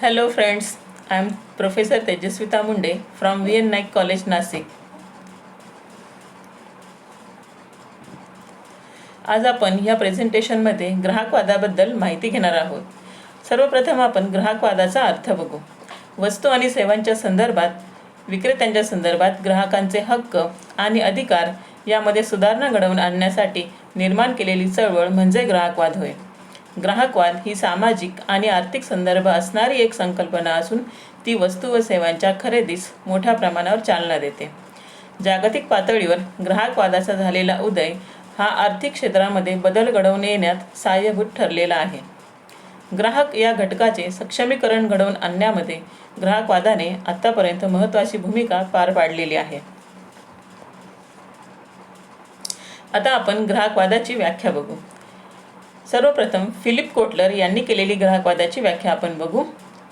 Hello friends, I am Professor Tejaswita Munde from VN Naik College, Nasik. आज आपण ह्या प्रेझेंटेशनमध्ये ग्राहकवादाबद्दल माहिती घेणार आहोत. सर्वप्रथम आपण ग्राहकवादाचा अर्थ बघू. वस्तू आणि सेवांच्या संदर्भात, विक्रेत्यांच्या संदर्भात ग्राहकांचे हक्क आणि अधिकार यामध्ये सुधारणा घडवून आणण्यासाठी निर्माण केलेली चळवळ म्हणजे ग्राहकवाद होय. ग्राहकवाद ही सामाजिक आणि आर्थिक संदर्भ असणारी एक संकल्पना असून ती वस्तू व सेवांच्या खरेदीस मोठ्या प्रमाणावर चालना देते. जागतिक पातळीवर ग्राहकवादाचा झालेला उदय हा आर्थिक क्षेत्रामध्ये बदल घडवून येण्यात सहाय्यभूत ठरलेला आहे. ग्राहक या घटकाचे सक्षमीकरण घडवून आणण्यामध्ये ग्राहकवादाने आतापर्यंत महत्त्वाची भूमिका पार पाडलेली आहे. आता आपण ग्राहकवादाची व्याख्या बघू. सर्वप्रथम फिलिप कोटलर यांनी केलेली ग्राहकवादाची व्याख्या आपण बघू.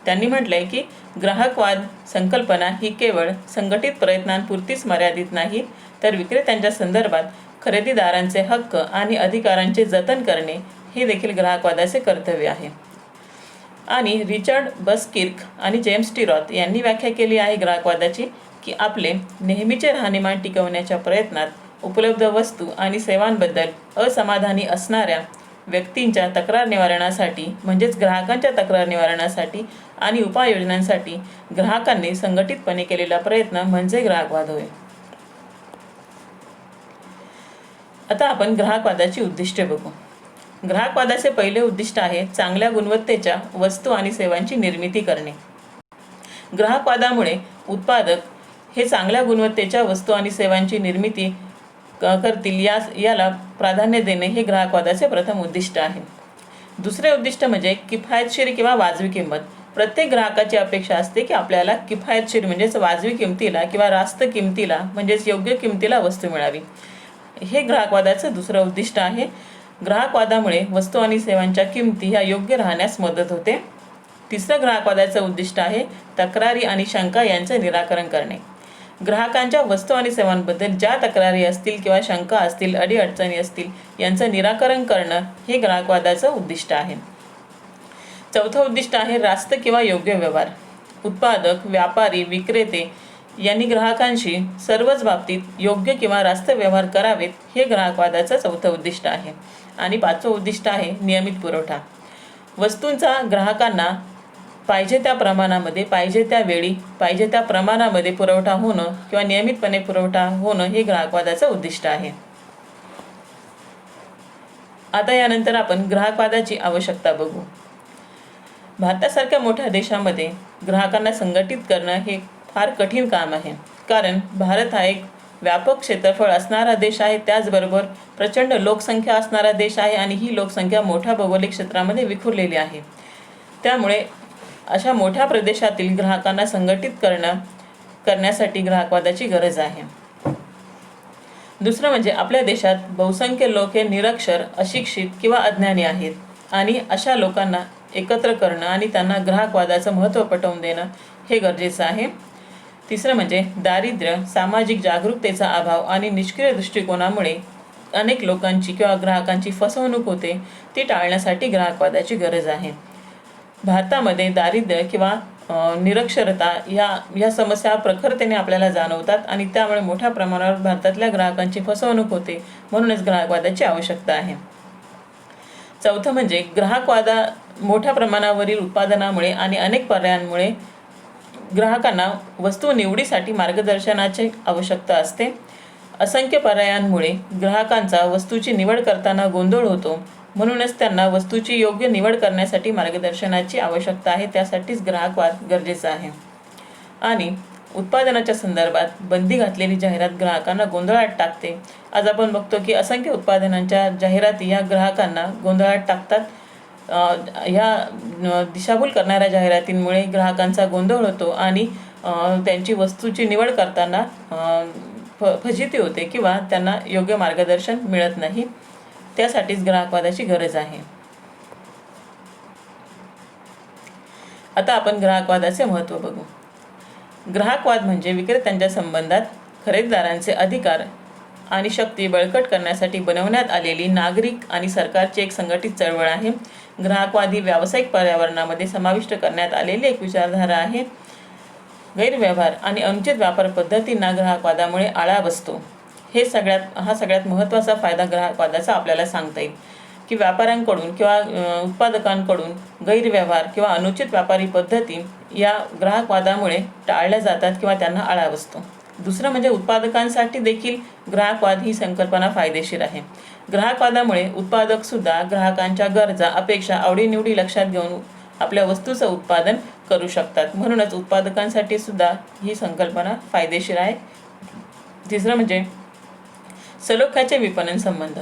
त्यांनी म्हटलंय की ग्राहकवाद संकल्पना ही केवळ संघटित प्रयत्नांपुरतीच मर्यादित नाही, तर विक्रेत्यांच्या संदर्भात खरेदीदारांचे हक्क आणि अधिकारांचे जतन करणे हे देखील ग्राहकवादाचे कर्तव्य आहे. आणि रिचर्ड बसकिर्क आणि जेम्स टी रॉथ यांनी व्याख्या केली आहे ग्राहकवादाची की आपले नेहमीचे राहणीमान टिकवण्याच्या प्रयत्नात उपलब्ध वस्तू आणि सेवांबद्दल असमाधानी असणाऱ्या व्यक्तींच्या तक्रार निवारणासाठी म्हणजेच ग्राहकांच्या तक्रार निवारणासाठी आणि उपाययोजनांसाठी ग्राहकांनी संघटितपणे केलेला प्रयत्न म्हणजे ग्राहकवाद होय. आता आपण ग्राहकवादाची उद्दिष्टे बघू. ग्राहकवादाचे पहिले उद्दिष्ट आहे चांगल्या गुणवत्तेच्या वस्तू आणि सेवांची निर्मिती करणे. ग्राहकवादामुळे उत्पादक हे चांगल्या गुणवत्तेच्या वस्तू आणि सेवांची निर्मिती करतील याला प्राधान्य देणे हे ग्राहकवादाचे प्रथम उद्दिष्ट आहे. दुसरे उद्दिष्ट म्हणजे किफायतशीर किंवा वाजवी किंमत. प्रत्येक ग्राहकाची अपेक्षा असते की आपल्याला किफायतशीर म्हणजेच वाजवी किमतीला किंवा रास्त किमतीला म्हणजेच योग्य किमतीला वस्तू मिळावी. हे ग्राहकवादाचं दुसरं उद्दिष्ट आहे. ग्राहकवादामुळे वस्तू आणि सेवांच्या किमती ह्या योग्य राहण्यास मदत होते. तिसरं ग्राहकवादाचं उद्दिष्ट आहे तक्रारी आणि शंका यांचे निराकरण करणे. ग्राहकांच्या वस्तू आणि सेवांबद्दल ज्या तक्रारी असतील किंवा शंका असतील, अडीअडचणी असतील यांचं निराकरण करणं हे ग्राहकवादाचं उद्दिष्ट आहे. चौथं उद्दिष्ट आहे रास्त किंवा योग्य व्यवहार. उत्पादक, व्यापारी, विक्रेते यांनी ग्राहकांशी सर्वच बाबतीत योग्य किंवा रास्त व्यवहार करावेत हे ग्राहकवादाचं चौथं उद्दिष्ट आहे. आणि पाचवं उद्दिष्ट आहे नियमित पुरवठा. वस्तूंचा ग्राहकांना पाहिजे त्या प्रमाणामध्ये, पाहिजे त्या वेळी, पाहिजे त्या प्रमाणामध्ये पुरवठा होणं किंवा नियमितपणे पुरवठा होणं हे ग्राहकवादाचं उद्दिष्ट आहे. आता यानंतर आपण ग्राहकवादाची आवश्यकता बघू. भारतासारख्या मोठ्या देशामध्ये ग्राहकांना संघटित करणं हे फार कठीण काम आहे. कारण भारत हा एक व्यापक क्षेत्रफळ असणारा देश आहे, त्याचबरोबर प्रचंड लोकसंख्या असणारा देश आहे आणि ही लोकसंख्या मोठ्या भौगोलिक क्षेत्रामध्ये विखुरलेली आहे. त्यामुळे अशा मोठ्या प्रदेशातील ग्राहकांना संघटित करण्यासाठी ग्राहकवादाची गरज आहे. दुसरं म्हणजे आपल्या देशात बहुसंख्य लोक हे निरक्षर, अशिक्षित किंवा अज्ञानी आहेत आणि अशा लोकांना एकत्र करणं आणि त्यांना ग्राहकवादाचं महत्त्व पटवून देणं हे गरजेचं आहे. तिसरं म्हणजे दारिद्र्य, सामाजिक जागरूकतेचा अभाव आणि निष्क्रिय दृष्टिकोनामुळे अनेक लोकांची किंवा ग्राहकांची फसवणूक होते, ती टाळण्यासाठी ग्राहकवादाची गरज आहे. भारतामध्ये दारिद्र्य किंवा निरक्षरता ह्या समस्या प्रखरतेने आपल्याला जाणवतात आणि त्यामुळे मोठ्या प्रमाणावर भारतातल्या ग्राहकांची फसवणूक होते. म्हणूनच ग्राहकवादाची आवश्यकता आहे. चौथं म्हणजे ग्राहकवादा मोठ्या प्रमाणावरील उत्पादनामुळे आणि अनेक पर्यायांमुळे ग्राहकांना वस्तू निवडीसाठी मार्गदर्शनाची आवश्यकता असते. असंख्य पर्यायांमुळे ग्राहकांचा वस्तूची निवड करताना गोंधळ होतो. म्हणूनच त्यांना वस्तूची योग्य निवड करण्यासाठी मार्गदर्शनाची आवश्यकता आहे. त्यासाठीच ग्राहकवाद गरजेचा आहे. आणि उत्पादनाच्या संदर्भात बंदी घातलेली जाहिरात ग्राहकांना गोंधळात टाकते. आज आपण बघतो की असंख्य उत्पादनांच्या जाहिराती या ग्राहकांना गोंधळात टाकतात. ह्या दिशाभूल करणाऱ्या जाहिरातींमुळे ग्राहकांचा गोंधळ होतो आणि त्यांची वस्तूची निवड करताना फजिती होते किंवा त्यांना योग्य मार्गदर्शन मिळत नाही. त्यासाठीच ग्राहकवादाची गरज आहे. आता आपण ग्राहकवादाचे महत्त्व बघू. ग्राहकवाद म्हणजे विक्रेत्यांच्या संबंधात खरेदीदारांचे अधिकार आणि शक्ती बळकट करण्यासाठी बनवण्यात आलेली नागरिक आणि सरकारची एक संघटित चळवळ आहे. ग्राहकवादी व्यावसायिक पर्यावरणामध्ये समाविष्ट करण्यात आलेली एक विचारधारा आहे. गैरव्यवहार आणि अनुचित व्यापार पद्धतींना ग्राहकवादामुळे आळा बसतो. हा सगळ्यात महत्त्वाचा फायदा ग्राहकवादाचा आपल्याला सांगता येईल की व्यापाऱ्यांकडून किंवा उत्पादकांकडून गैरव्यवहार किंवा अनुचित व्यापारी पद्धती या ग्राहकवादामुळे टाळल्या जातात किंवा त्यांना आळा बसतो. दुसरं म्हणजे उत्पादकांसाठी देखील ग्राहकवाद ही संकल्पना फायदेशीर आहे. ग्राहकवादामुळे उत्पादकसुद्धा ग्राहकांच्या गरजा, अपेक्षा, आवडीनिवडी लक्षात घेऊन आपल्या वस्तूचं उत्पादन करू शकतात. म्हणूनच उत्पादकांसाठी सुद्धा ही संकल्पना फायदेशीर आहे. तिसरं म्हणजे सलोख्याचे विपणन संबंध.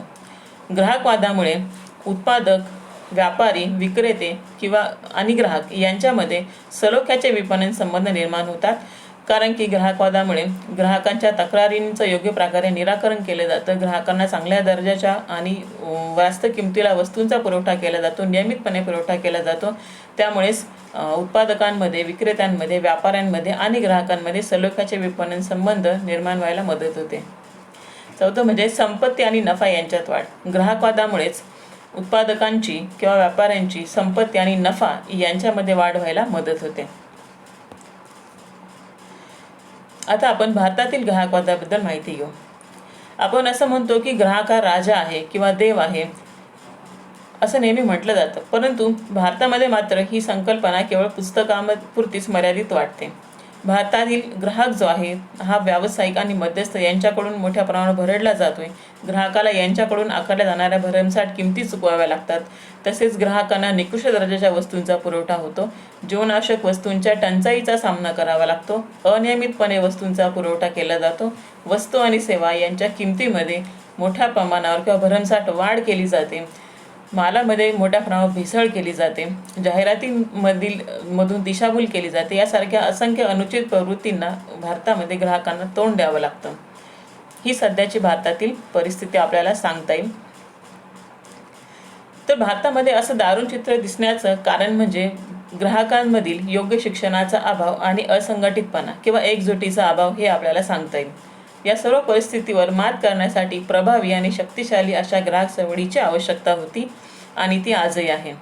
ग्राहकवादामुळे उत्पादक, व्यापारी, विक्रेते आणि ग्राहक यांच्यामध्ये सलोख्याचे विपणन संबंध निर्माण होतात. कारण की ग्राहकवादामुळे ग्राहकांच्या तक्रारींचं योग्य प्रकारे निराकरण केलं जातं. ग्राहकांना चांगल्या दर्जाच्या आणि वास्तव किमतीला वस्तूंचा पुरवठा केला जातो, नियमितपणे पुरवठा केला जातो. त्यामुळेच उत्पादकांमध्ये, विक्रेत्यांमध्ये, व्यापाऱ्यांमध्ये आणि ग्राहकांमध्ये सलोख्याचे विपणन संबंध निर्माण व्हायला मदत होते. चौथं म्हणजे संपत्ती आणि नफा यांच्यात वाढ. ग्राहकवादामुळेच उत्पादकांची किंवा व्यापाऱ्यांची संपत्ती आणि नफा यांच्यामध्ये वाढ व्हायला मदत होते. आता आपण भारतातील ग्राहकवादाबद्दल माहिती घेऊ. आपण असं म्हणतो की ग्राहक हा राजा आहे किंवा देव आहे असं नेहमी म्हटलं जातं. परंतु भारतामध्ये मात्र ही संकल्पना केवळ पुस्तकापुरतीच मर्यादित वाटते. भारतातील ग्राहक जो आहे हा व्यावसायिक आणि मध्यस्थ यांच्याकडून मोठ्या प्रमाणावर भरडला जातोय. ग्राहकाला यांच्याकडून आकारल्या जाणाऱ्या भरमसाठ किमती चुकवाव्या लागतात. तसेच ग्राहकांना निकृष्ट दर्जाच्या वस्तूंचा पुरवठा होतो. जीवनावश्यक वस्तूंच्या टंचाईचा सामना करावा लागतो. अनियमितपणे वस्तूंचा पुरवठा केला जातो. वस्तू आणि सेवा यांच्या किमतीमध्ये मोठ्या प्रमाणावर किंवा भरमसाठ केली जाते. मालामध्ये मोठ्या प्रमाणावर भेसळ केली जाते. जाहिरातीमधून दिशाभूल केली जाते. यासारख्या असंख्य अनुचित प्रवृत्तींना भारतामध्ये ग्राहकांना तोंड द्यावं लागतं. ही सध्याची भारतातील परिस्थिती आपल्याला सांगता येईल. तर भारतामध्ये असं दारुण चित्र दिसण्याचं कारण म्हणजे ग्राहकांमधील योग्य शिक्षणाचा अभाव आणि असंघटितपणा किंवा एकजुटीचा अभाव हे आपल्याला सांगता येईल. या सर्व परिस्थितीवर मात करण्यासाठी प्रभावी आणि शक्तिशाली अशा ग्राहक चळवळीची आवश्यकता होती आणि ती आजही आहे.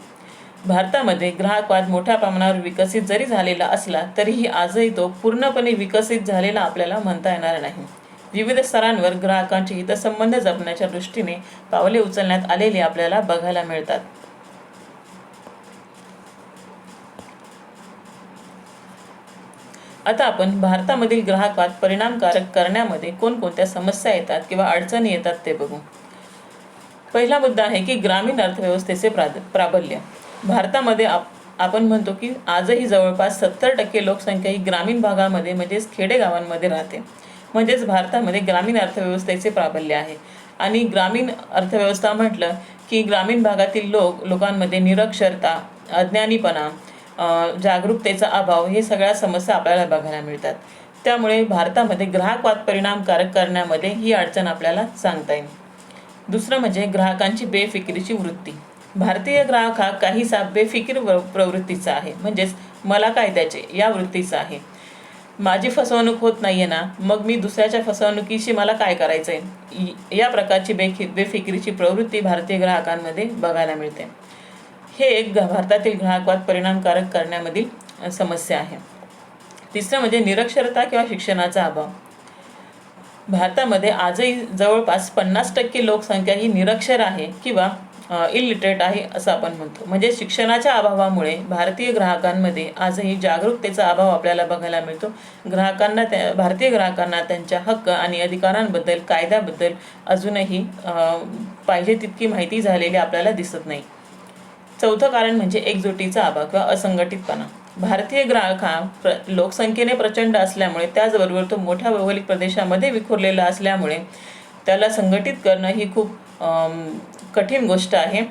भारतामध्ये ग्राहकवाद मोठ्या प्रमाणावर विकसित जरी झालेला असला तरीही आजही तो पूर्णपणे विकसित झालेला आपल्याला म्हणता येणार नाही. विविध स्तरांवर ग्राहकांचे हितसंबंध जपण्याच्या दृष्टीने पावले उचलण्यात आलेली आपल्याला बघायला मिळतात. आता आपण भारतामधील ग्राहकवाद परिणामकारक करण्यामध्ये कोणकोणत्या समस्या येतात किंवा अडचणी येतात ते बघू. पहिला मुद्दा आहे की ग्रामीण अर्थव्यवस्थेचे प्राबल्य. भारतामध्ये आपण म्हणतो की आजही जवळपास 70% लोकसंख्या ही ग्रामीण भागामध्ये म्हणजेच खेडेगावांमध्ये राहते. म्हणजेच भारतामध्ये ग्रामीण अर्थव्यवस्थेचे प्राबल्य आहे. आणि ग्रामीण अर्थव्यवस्था म्हटलं की ग्रामीण भागातील लोकांमध्ये निरक्षरता, अज्ञानीपणा, जागरूकतेचा अभाव हे सगळ्या समस्या आपल्याला बघायला मिळतात. त्यामुळे भारतामध्ये ग्राहकवाद परिणामकारक करण्यामध्ये ही अडचण आपल्याला सांगता येईल. दुसरं म्हणजे ग्राहकांची बेफिकिरीची वृत्ती. भारतीय ग्राहक हा काहीसा बेफिकीर प्रवृत्तीचा आहे. म्हणजेच मला काय द्यायचे या वृत्तीचा आहे. माझी फसवणूक होत नाहीये ना, मग मी दुसऱ्याच्या फसवणुकीशी मला काय करायचं आहे, या प्रकारची बेफिकिरीची प्रवृत्ती भारतीय ग्राहकांमध्ये बघायला मिळते. हे एक भारतातील ग्राहकवाद परिणामकारक करण्यामधील समस्या आहे. तिसरं म्हणजे निरक्षरता किंवा शिक्षणाचा अभाव. भारतामध्ये आजही जवळपास 50% लोकसंख्या ही निरक्षर आहे किंवा इलिटरेट आहे असं आपण म्हणतो. म्हणजे शिक्षणाच्या अभावामुळे भारतीय ग्राहकांमध्ये आजही जागरूकतेचा अभाव आपल्याला बघायला मिळतो. भारतीय ग्राहकांना त्यांच्या हक्क आणि अधिकारांबद्दल, कायद्याबद्दल अजूनही पाहिजे तितकी माहिती झालेली आपल्याला दिसत नाही. चौथं कारण म्हणजे एकजुटीचा अभाव किंवा असंघटितपणा. भारतीय ग्राहक हा लोकसंख्येने प्रचंड असल्यामुळे, त्याचबरोबर तो मोठ्या भौगोलिक प्रदेशामध्ये विखुरलेला असल्यामुळे त्याला संघटित करणं ही खूप कठीण गोष्ट आहे.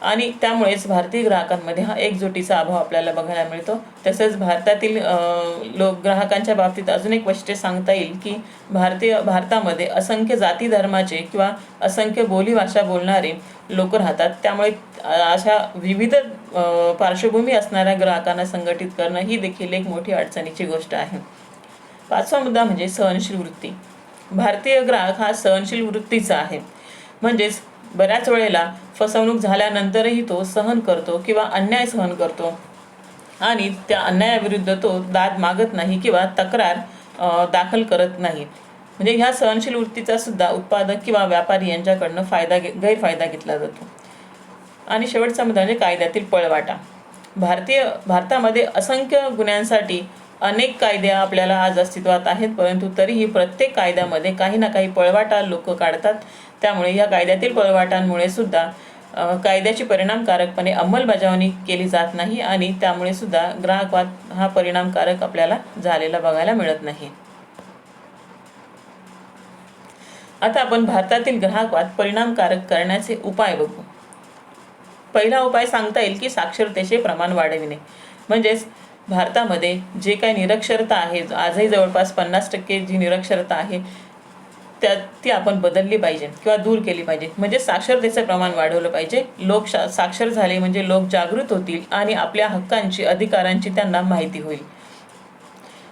आणि त्यामुळेच भारतीय ग्राहकांमध्ये हा एकजुटीचा अभाव आपल्याला बघायला मिळतो. तसेच भारतातील ग्राहकांच्या बाबतीत अजून एक वैशिष्ट्य सांगता येईल की भारतामध्ये असंख्य जाती धर्माचे किंवा असंख्य बोलीभाषा बोलणारे लोक राहतात. त्यामुळे अशा विविध पार्श्वभूमी असणाऱ्या ग्राहकांना संघटित करणं ही देखील एक मोठी अडचणीची गोष्ट आहे. पाचवा मुद्दा म्हणजे सहनशील वृत्ती. भारतीय ग्राहक हा सहनशील वृत्तीचा आहे. म्हणजेच बऱ्याच वेळेला फसवणूक झाल्यानंतरही तो सहन करतो किंवा अन्याय सहन करतो आणि त्या अन्यायाविरुद्ध तो दाद मागत नाही किंवा तक्रार दाखल करत नाही. म्हणजे ह्या सहनशील वृत्तीचा सुद्धा उत्पादक किंवा व्यापारी यांच्याकडनं गैरफायदा घेतला जातो. आणि शेवटचा मुद्दा म्हणजे कायद्यातील पळवाटा. भारतामध्ये असंख्य गुन्ह्यांसाठी अनेक कायदे आपल्याला आज अस्तित्वात आहेत, परंतु तरीही प्रत्येक कायद्यामध्ये काही ना काही पळवाटा लोक काढतात. त्यामुळे या कायद्यातील पळवाटांमुळे सुद्धा कायद्याची परिणामकारकपणे अंमलबजावणी केली जात नाही आणि त्यामुळे सुद्धा ग्राहकवाद हा परिणामकारक आपल्याला झालेला बघायला मिळत नाही. आता आपण भारतातील ग्राहकवाद परिणामकारक करण्याचे उपाय बघू. पहिला उपाय सांगता येईल की साक्षरतेचे प्रमाण वाढविणे. म्हणजेच भारतामध्ये जे काही निरक्षरता आहे, आजही जवळपास 50% जी निरक्षरता आहे ती आपण बदलली पाहिजे किंवा दूर केली पाहिजे. म्हणजे साक्षरतेचं प्रमाण वाढवलं पाहिजे. लोक साक्षर झाले म्हणजे लोक जागृत होतील आणि आपल्या हक्कांची, अधिकारांची त्यांना माहिती होईल.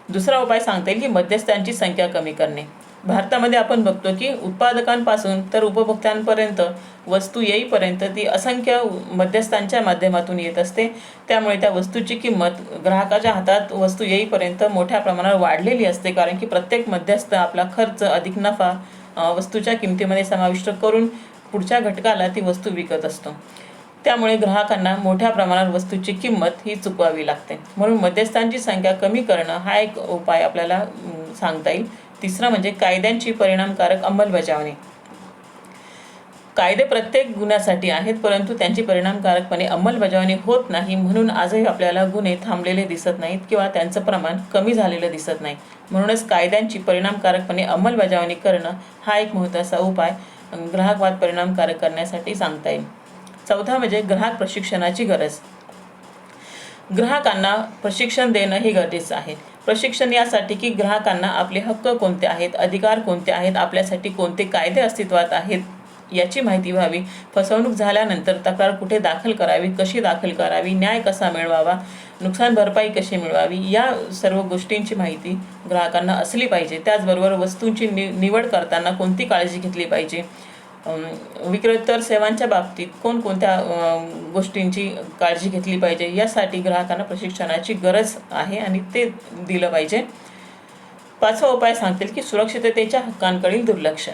दुसरा उपाय सांगता येईल की मध्यस्थांची संख्या कमी करणे. भारतामध्ये आपण बघतो की उत्पादकांपासून तर उपभोक्त्यांपर्यंत वस्तू येईपर्यंत ती असंख्य मध्यस्थांच्या माध्यमातून येत असते. त्यामुळे त्या वस्तूची किंमत ग्राहकाच्या हातात वस्तू येईपर्यंत मोठ्या प्रमाणावर वाढलेली असते, कारण की प्रत्येक मध्यस्थ आपला खर्च अधिक नफा वस्तूच्या किमतीमध्ये समाविष्ट करून पुढच्या घटकाला ती वस्तू विकत असतो. त्यामुळे ग्राहकांना मोठ्या प्रमाणात वस्तूची किंमत ही चुकवावी लागते. म्हणून मध्यस्थांची संख्या कमी करणं हा एक उपाय आपल्याला सांगता येईल. तिसरं म्हणजे कायद्यांची परिणामकारक अंमलबजावणी. कायदे प्रत्येक गुन्ह्यासाठी आहेत, परंतु त्यांची परिणामकारकपणे अंमलबजावणी होत नाही. म्हणून आजही आपल्याला गुन्हे थांबलेले दिसत नाहीत किंवा त्यांचं प्रमाण कमी झालेलं दिसत नाही. म्हणूनच कायद्यांची परिणामकारकपणे अंमलबजावणी करणं हा एक महत्त्वाचा उपाय ग्राहकवाद परिणामकारक करण्यासाठी सांगता येईल. चौथा म्हणजे ग्राहक प्रशिक्षणाची गरज. ग्राहकांना प्रशिक्षण देणं हे गरजेचं आहे. प्रशिक्षण यासाठी की ग्राहकांना आपले हक्क कोणते आहेत, अधिकार कोणते आहेत, आपल्यासाठी कोणते कायदे अस्तित्वात आहेत याची माहिती व्हावी. फसवणूक झाल्यानंतर तक्रार कुठे दाखल करावी, कशी दाखल करावी, न्याय कसा मिळवावा, नुकसान भरपाई कशी मिळवावी, या सर्व गोष्टींची माहिती ग्राहकांना असली पाहिजे. त्याचबरोबर वस्तूंची निवड करताना कोणती काळजी घेतली पाहिजे, विक्रेतर सेवांच्या बाबतीत कोणकोणत्या गोष्टींची काळजी घेतली पाहिजे, यासाठी ग्राहकांना प्रशिक्षणाची गरज आहे आणि ते दिलं पाहिजे. पाचवा उपाय सांगतील की सुरक्षिततेच्या हक्कांकडील दुर्लक्ष.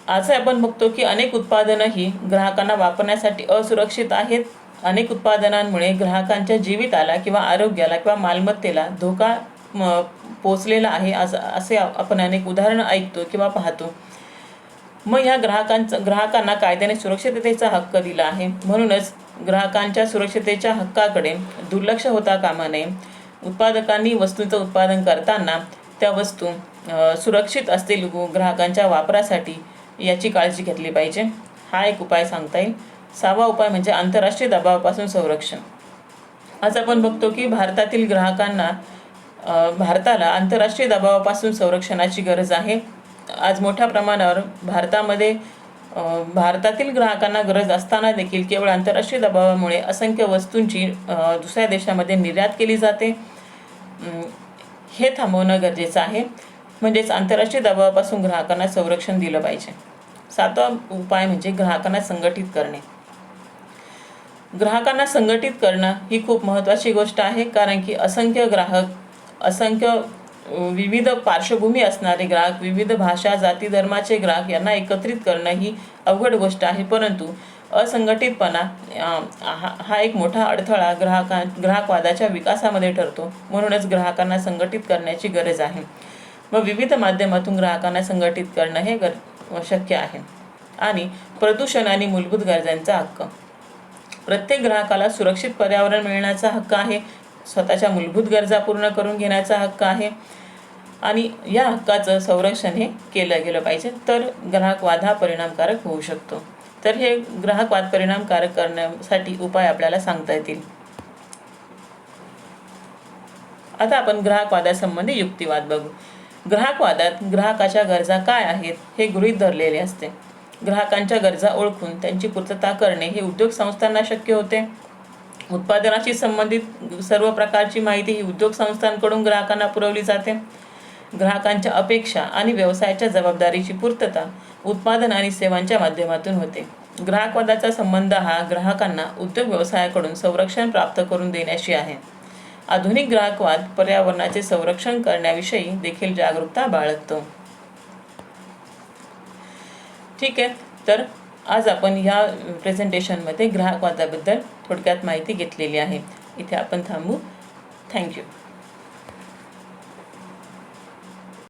आज आपण बघतो की अनेक उत्पादनं ही ग्राहकांना वापरण्यासाठी असुरक्षित आहेत. अनेक उत्पादनांमुळे ग्राहकांच्या जीविताला किंवा आरोग्याला किंवा मालमत्तेला धोका पोचलेला आहे, असे आपण अनेक उदाहरणं ऐकतो किंवा पाहतो. मग ह्या ग्राहकांना कायद्याने सुरक्षिततेचा हक्क दिला आहे. म्हणूनच ग्राहकांच्या सुरक्षिततेच्या हक्काकडे दुर्लक्ष होता कामा नये. उत्पादकांनी वस्तूंचं उत्पादन करताना त्या वस्तू सुरक्षित असतील ग्राहकांच्या वापरासाठी याची काळजी घेतली पाहिजे. हा एक उपाय सांगता येईल. सहावा उपाय म्हणजे आंतरराष्ट्रीय दबावापासून संरक्षण. आज आपण बघतो की भारताला आंतरराष्ट्रीय दबावापासून संरक्षणाची गरज आहे. आज मोठ्या प्रमाणावर भारतातील ग्राहकांना गरज असताना देखील केवळ आंतरराष्ट्रीय दबावामुळे असंख्य वस्तूंची दुसऱ्या देशामध्ये निर्यात केली जाते. हे थांबवणं गरजेचं आहे. म्हणजेच आंतरराष्ट्रीय दबावापासून ग्राहकांना संरक्षण दिलं पाहिजे. सातवा उपाय म्हणजे ग्राहकांना संघटित करणे. ग्राहकांना संघटित करणं ही खूप महत्त्वाची गोष्ट आहे, कारण की असंख्य विविध पार्श्वभूमी असणारे ग्राहक, विविध भाषा, जाती, धर्माचे ग्राहक यांना एकत्रित करणं ही अवघड गोष्ट आहे. परंतु असंघटितपणा हा एक मोठा अडथळा ग्राहकवादाच्या विकासामध्ये ठरतो. म्हणूनच ग्राहकांना संघटित करण्याची गरज आहे. व विविध माध्यमातून ग्राहकांना संघटित करणं हे शक्य आहे. आणि प्रदूषण आणि मूलभूत गरजांचा हक्क. प्रत्येक ग्राहकाला सुरक्षित पर्यावरण मिळण्याचा हक्क आहे. स्वतःच्या मूलभूत गरजा पूर्ण करून घेण्याचा हक्क आहे आणि या हक्काचं संरक्षण हे केलं गेलं पाहिजे, तर ग्राहकवाद हा परिणामकारक होऊ शकतो. तर हे ग्राहकवाद परिणामकारक करण्यासाठी उपाय आपल्याला सांगता येतील. आता आपण ग्राहकवादासंबंधी युक्तिवाद बघू. ग्राहकवादात ग्राहकाच्या गरजा काय आहेत हे गृहीत धरलेले असते. ग्राहकांच्या गरजा ओळखून त्यांची पूर्तता करणे हे उद्योग संस्थांना शक्य होते. उत्पादनाशी संबंधित सर्व प्रकारची माहिती ही उद्योग संस्थांकडून ग्राहकांना पुरवली जाते. ग्राहकांच्या अपेक्षा आणि व्यवसायाच्या जबाबदारीची पूर्तता उत्पादन आणि सेवांच्या माध्यमातून होते. ग्राहकवादाचा संबंध हा ग्राहकांना उद्योग व्यवसायाकडून संरक्षण प्राप्त करून देण्याशी आहे. आधुनिक ग्राहकवाद पर्यावरणाचे संरक्षण करण्याविषयी देखील जागरूकता बाळगतो. ठीक आहे, तर आज आपण ह्या प्रेझेंटेशनमध्ये ग्राहकवादाबद्दल थोडक्यात माहिती घेतलेली आहे. इथे आपण थांबू. थँक्यू.